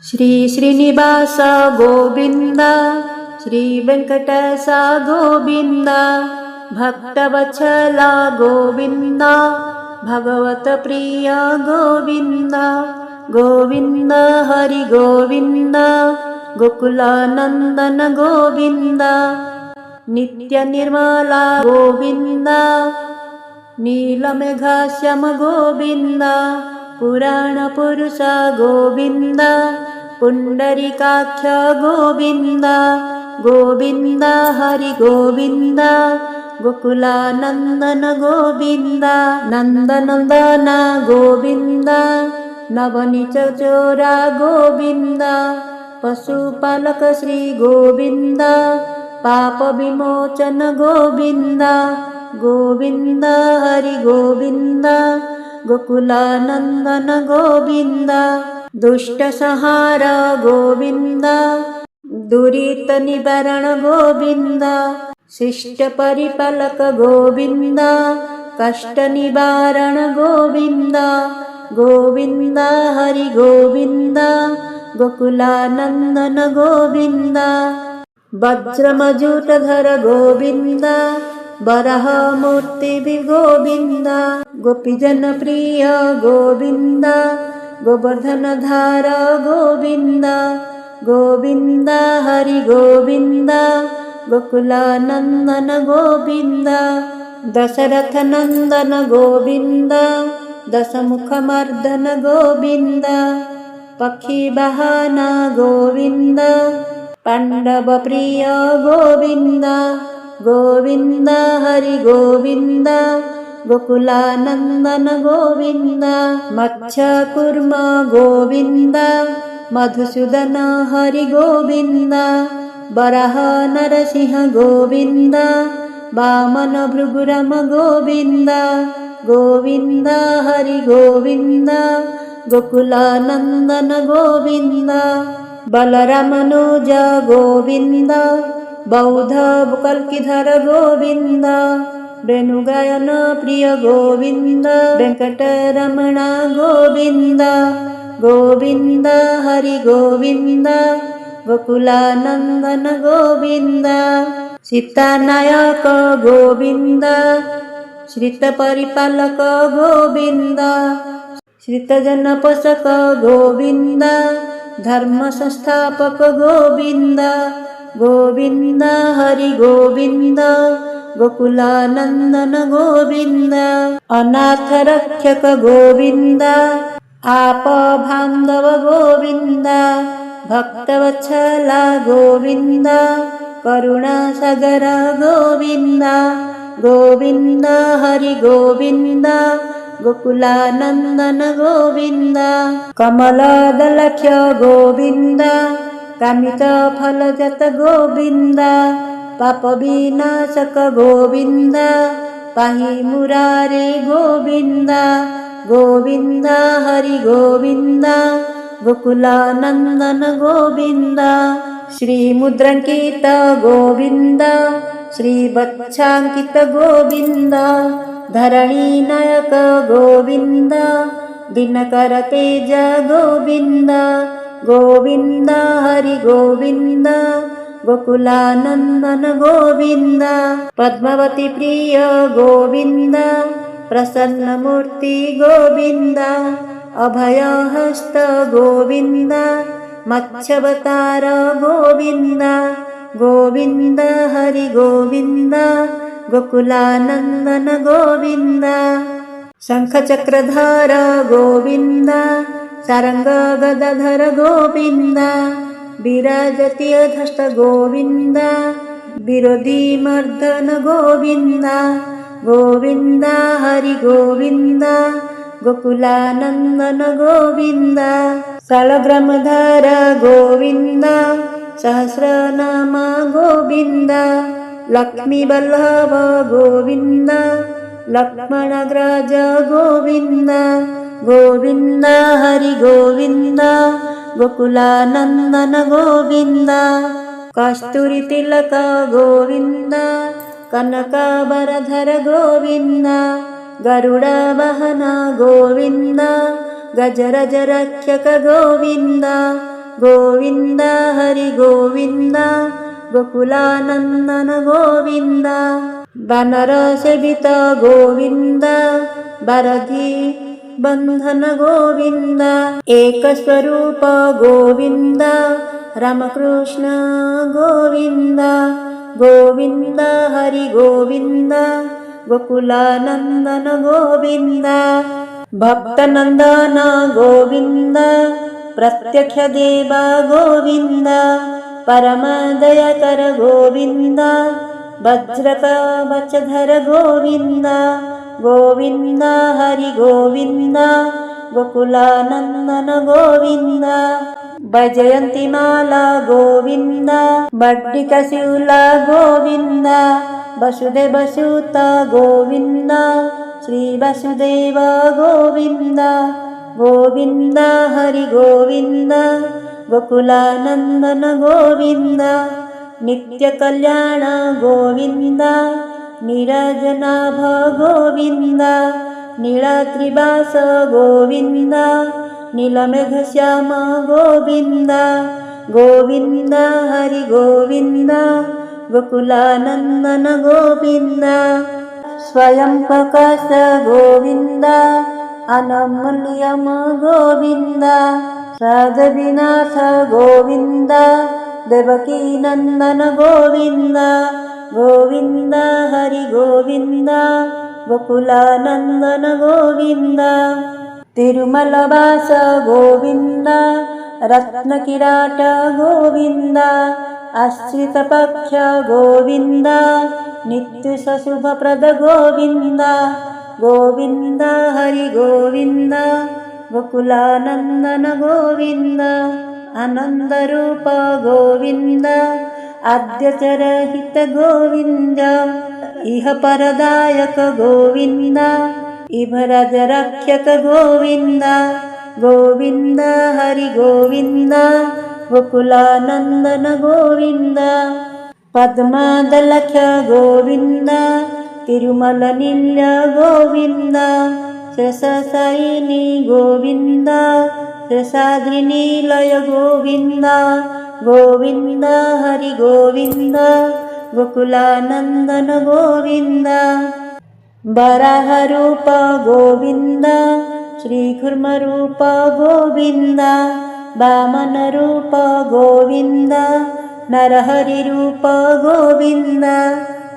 श्री श्रीनिवास गोविंद श्री वेंकटेश गोविंद भक्तवत्सल गोविंद भगवत प्रिय गोविंद गोविंद हरि गोविंद गोकुलानंदन गोविंद नित्य निर्मला गोविंद नीलमेघश्याम गोविंद पुराण पुरुष गोविंद पुंडरीकाक्ष गोविंद गोविंद हरि गोविंद गोकुलानंदन गोविंद नंदनंदन गोविंद नवनीचचोरा गोविंद पशुपालक श्री गोविंद पाप विमोचन गोविंद गोविंद हरि गोविंद गोकुलानंदन गोविंद दुष्ट संहार गोविंद दुरित निवारण गोविंद शिष्ट परिपालक गोविंद कष्ट निवारण गोविंद गोविंद हरि गोविंद गोकुलानंदन गोविंद वज्रमजूटधर गोविंद वराह मूर्ति गोविंद गोपीजन प्रिय गोविंद गोवर्धनधार गोविंद गोविंद हरि गोविंद गोकुलानंदन गोविंद दशरथ नंदन गोविंद दशमुखमर्दन गोविंद पक्षी वाहन गोविंद पांडव प्रिय गोविंद गोविंद हरि गोविंद गोकुलानंदन गोविंद मत्स्यकूर्म गोविंद मधुसूदन हरि गोविंद वराह नरसिंह गोविंद वामन भृगुराम गोविंद गोविंद हरि गोविंद गोकुलानंदन गोविंद बलरामनुज गोविंद बौद्ध कल्किधर गोविंद वेणुगायन प्रिय गोविंद वेंकटरमण गोविंद गोविंद हरि गोविंद गोकुलानंदन गोविंद सीतानायक गोविंद श्रित परिपालक गोविंद श्रितजन पोषक गोविंद धर्म संस्थापक गोविंद गोविंद हरि गोविंद गोकुलानंदन गोविंद अनाथ रक्षक गोविंद आप बांधव गोविंद भक्तवत्सल गोविंद करुणासागर गोविंद गोविंद हरि गोविंद गोकुलानंदन गोविंद कमलदलक्ष गोविंद कामित फलजत गोविंद पाप विनाशक गोविंद पाहि मुरारे गोविंद गोविंद हरि गोविंद गोकुलानंदन गोविंद श्री मुद्रांकित गोविंद श्री वत्सांकित गोविंद धरणी नायक गोविंद दिनकर तेज गोविंद गोविंद हरि गोविंद गोकुलानंदन गोविंद पद्मावती प्रिय गोविंद प्रसन्न मूर्ति गोविंद अभय हस्त गोविंद मत्स्यावतार गोविंद गोविंद हरि गोविंद गोकुलानंदन गोविंद शंख चक्रधर गोविंद सारंग गदाधर गोविंद विराजति अधस्त गोविंद विरोधी मर्दन गोविंद गोविंद हरि गोविंद गोकुलानंदन गोविंद शालग्रामधर गोविंद सहस्रनाम गोविंद लक्ष्मी वल्लभ गोविंद लक्ष्मणाग्रज गोविंद गोविंद हरि गोविंद गोकुलानंदन गोविंद कस्तूरी तिलक गोविंद कनकाभरणधर गोविंद गरुड़ वाहन गोविंद गजराज रक्षक गोविंद ಗೋವಿಂದ ಹರಿ ಗೋವಿಂದ ಗೋಕುಲಾನಂದನ ಗೋವಿಂದ ಬನರ ಸೆಬಿತ ಗೋವಿಂದ ಬರಧಿ ಬಂಧನ ಗೋವಿಂದ ಏಕಸ್ವರೂಪ ಗೋವಿಂದ ರಾಮಕೃಷ್ಣ ಗೋವಿಂದ ಗೋವಿಂದ ಹರಿ ಗೋವಿಂದ ಗೋಕುಲಾನಂದನ ಗೋವಿಂದ ಭಕ್ತನಂದನ ಗೋವಿಂದ ಪ್ರತ್ಯಕ್ಷ ದೇವ ಗೋವಿಂದ ಪರಮ ದಯಕರ ಗೋವಿಂದ ವಜ್ರಕವಚಧರ ಗೋವಿಂದ ಗೋವಿಂದ ಹರಿ ಗೋವಿಂದ ಗೋಕುಲಾನಂದನ ಗೋವಿಂದ ಭಜಯಂತಿ ಮಾಲಾ ಗೋವಿಂದ ಬಡ್ಡಿಕ ಶಿವಲ ಗೋವಿಂದ ವಸುದೇವ ಸೂತ ಗೋವಿಂದ ಶ್ರೀ ವಸುದೇವ ಗೋವಿಂದ ಗೋವಿಂದ ಹರಿ ಗೋವಿಂದ ಗೋಕುಲಾನಂದನ ಗೋವಿಂದ ನಿತ್ಯ ಕಲ್ಯಾಣ ಗೋವಿಂದ ನೀರಜನಾಭ ಗೋವಿಂದ ನೀಳತ್ರಿವಾಸ ಗೋವಿಂದ ನೀಲಮೇಘ ಶ್ಯಾಮ ಗೋವಿಂದ ಗೋವಿಂದ ಹರಿ ಗೋವಿಂದ ಗೋಕುಲಾನಂದನ ಗೋವಿಂದ ಸ್ವಯಂ ಪ್ರಕಾಶ ಗೋವಿಂದ ಅನಮೂಲ್ಯಮ ಗೋವಿಂದ ಸದವಿನಾಥ ಗೋವಿಂದ ದೇವಕೀ ನಂದನ ಗೋವಿಂದ ಗೋವಿಂದ ಹರಿ ಗೋವಿಂದ ಗೋಕುಲಾನಂದನ ಗೋವಿಂದ ತಿರುಮಲ ವಾಸ ಗೋವಿಂದ ರತ್ನ ಕಿರಾಟ ಗೋವಿಂದ ಆಶ್ರಿತ ಪಕ್ಷ ಗೋವಿಂದ ನಿತ್ಯ ಶುಭ ಪ್ರದ ಗೋವಿಂದ ಗೋವಿಂದ ಹರಿ ಗೋವಿಂದ ಗೋಕುಲಾನಂದನ ಗೋವಿಂದ ಆನಂದ ರೂಪ ಗೋವಿಂದ ಆದ್ಯಚರಹಿತ ಗೋವಿಂದ ಇಹ ಪರದಾಯಕ ಗೋವಿಂದ ಇಮರಜ ರಕ್ಷಕ ಗೋವಿಂದ ಗೋವಿಂದ ಹರಿ ಗೋವಿಂದ ಗೋಕುಲಾನಂದನ ಗೋವಿಂದ ಪದ್ಮದಲಕ್ಷ ಗೋವಿಂದ ತಿರುಮಲ ನಿಲ್ಯ ಗೋವಿಂದ ಶೇಷಶಯನಿ ಗೋವಿಂದ ಶೇಷಾದ್ರಿ ನಿಲಯ ಗೋವಿಂದ ಗೋವಿಂದ ಹರಿ ಗೋವಿಂದ ಗೋಕುಲಾನಂದನ ಗೋವಿಂದ ವರಾಹ ರೂಪ ಗೋವಿಂದ ಶ್ರೀಕೂರ್ಮ ರೂಪ ಗೋವಿಂದ ವಾಮನ ರೂಪ ಗೋವಿಂದ ನರಹರಿ ರೂಪ ಗೋವಿಂದ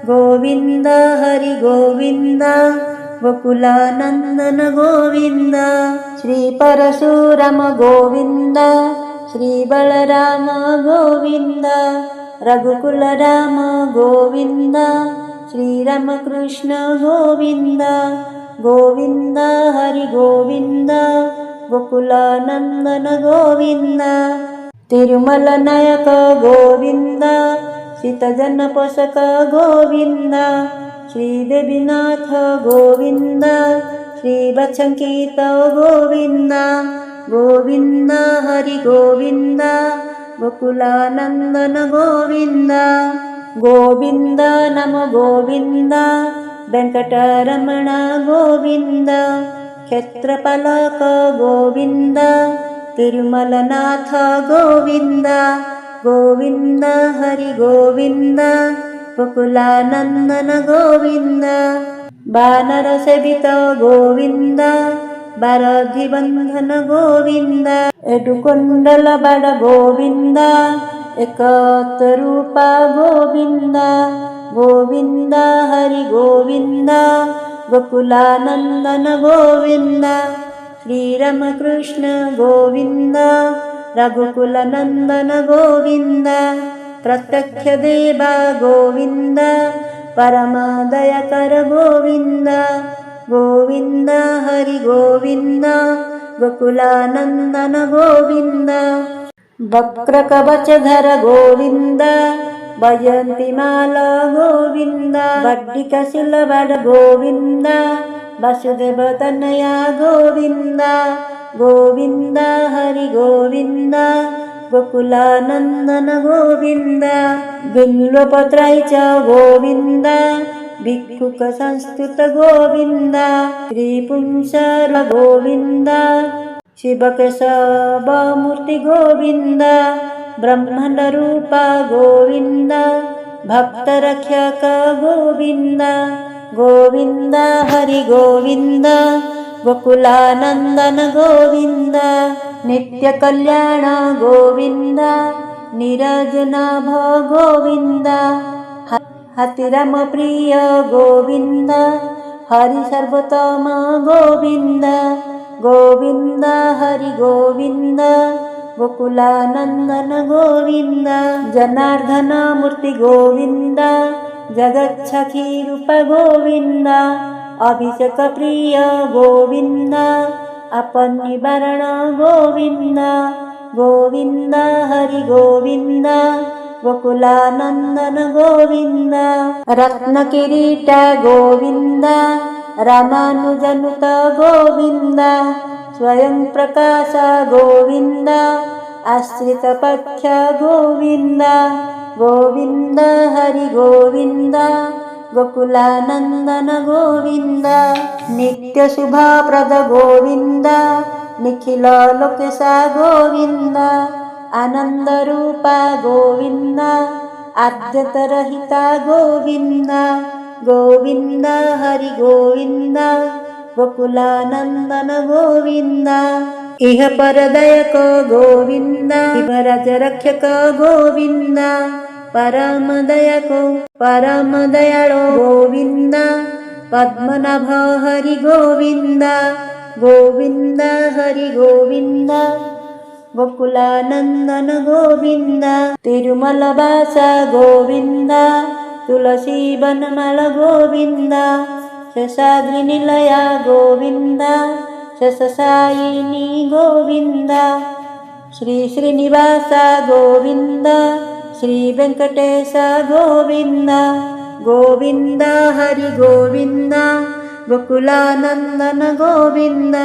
ಗೋವಿಂದ ಹರಿ ಗೋವಿಂದ ಗೋಕುಲಾನಂದನ ಗೋವಿಂದ ಶ್ರೀ ಪರಶುರಾಮ ಗೋವಿಂದ ಶ್ರೀ ಬಲರಾಮ ಗೋವಿಂದ ರಘುಕುಲ ರಾಮ ಗೋವಿಂದ ಶ್ರೀರಾಮಕೃಷ್ಣ ಗೋವಿಂದ ಗೋವಿಂದ ಹರಿ ಗೋವಿಂದ ಗೋಕುಲಾನಂದನ ಗೋವಿಂದ ತಿರುಮಲ ನಾಯಕ ಗೋವಿಂದ ಸಿತಜನ ಪೋಷಕ ಗೋವಿಂದ ಶ್ರೀದೇವಿನಾಥ ಗೋವಿಂದ ಶ್ರೀ ಬಚಂಕಿತ ಗೋವಿಂದ ಗೋವಿಂದ ಹರಿ ಗೋವಿಂದ ಗೋಕುಲಾನಂದನ ಗೋವಿಂದ ಗೋವಿಂದ ನಮ ಗೋವಿಂದ ವೆಂಕಟರಮಣ ಗೋವಿಂದ ಕ್ಷೇತ್ರಪಾಲಕ ಗೋವಿಂದ ತಿರುಮಲನಾಥ ಗೋವಿಂದ ಗೋವಿಂದ ಹರಿ ಗೋವಿಂದ ಗೋಕುಲಾನಂದನ ಗೋವಿಂದ ಬಾನರ ಸೇವಿತ ಗೋವಿಂದ ಬಾರಧಿ ಬಂಧನ ಗೋವಿಂದ ಎಡುಕೊಂಡಲ ಬಡ ಗೋವಿಂದ ಏಕತ ರೂಪ ಗೋವಿಂದ ಗೋವಿಂದ ಹರಿ ಗೋವಿಂದ ಗೋಕುಲಾನಂದನ ಗೋವಿಂದ ಶ್ರೀರಾಮಕೃಷ್ಣ ಗೋವಿಂದ ರಘುಕುಲ ನಂದನ ಗೋವಿಂದ ಪ್ರತ್ಯಕ್ಷ ದೇವ ಗೋವಿಂದ ಪರಮ ದಯಕರ ಗೋವಿಂದ ಗೋವಿಂದ ಹರಿ ಗೋವಿಂದ ಗೋಕುಲಾನಂದನ ಗೋವಿಂದ ವಕ್ರ ಕವಚಧರ ಗೋವಿಂದ ಭಜಂತಿ ಮಾಲಾ ಗೋವಿಂದ ಬಡ್ಡಿಕ ಶಿಲಬಡ ಗೋವಿಂದ ವಸುದೇವ ತನಯ ಗೋವಿಂದ ಗೋವಿಂದ ಹರಿ ಗೋವಿಂದ ಗೋಕುಲಾನಂದನ ಗೋವಿಂದ ಬಿಲ್ವಪತ್ರೈಚ ಗೋವಿಂದ ಭಿಕ್ಷುಕ ಸಂಸ್ತುತ ಗೋವಿಂದ ಶ್ರೀಪುಂಸರ ಗೋವಿಂದ शिवकेशवमूर्ति गोविन्द ब्रह्माण्डरूप गोविन्द भक्तरक्षक गोविन्द गोविन्द हरि गोविन्द गोकुलानन्दन गोविन्द नित्यकल्याण गोविन्द निरजनाभ गोविन्द हतिराम प्रिय गोविन्द हरि सर्वोत्तम गोविन्द गोविन्द हरि गोविन्द गोकुलानन्दन गोविन्द जनार्दन मूर्ति गोविन्द जगत्सखी रूप गोविन्द अभिषेक प्रिय गोविन्द आपन् निवारण गोविन्द गोविन्द हरि गोविन्द गोकुलानन्दन गोविन्द रत्नकिरीट गोविन्द रामानुजनुत गोविन्द स्वयं प्रकाश गोविन्द आश्रितपक्ष गोविन्द गोविन्द हरि गोविन्द गोकुलानन्दन गोविन्द नित्यशुभप्रद गोविन्द निखिल लोकेश गोविन्द आनन्दरूप गोविन्द आद्यतरहिता गोविन्द गोविन्द हरि गोविन्द गोकुलानन्दन गोविन्द इह परदयक गोविन्द शिवराज रक्षक गोविन्द परमदयको परमदयाळो गोविन्द पद्मनाभ हरि गोविन्द गोविन्द हरि गोविन्द गोकुलानन्दन गोविन्द तिरुमलवास गोविन्द तुलसी वनमाल गोविन्द शेषाद्रिनिलय गोविन्द शेषशायिनी गोविन्द श्री श्रीनिवास गोविन्द श्री वेङ्कटेश गोविन्द गोविन्द हरि गोविन्द गोकुलानन्दन गोविन्द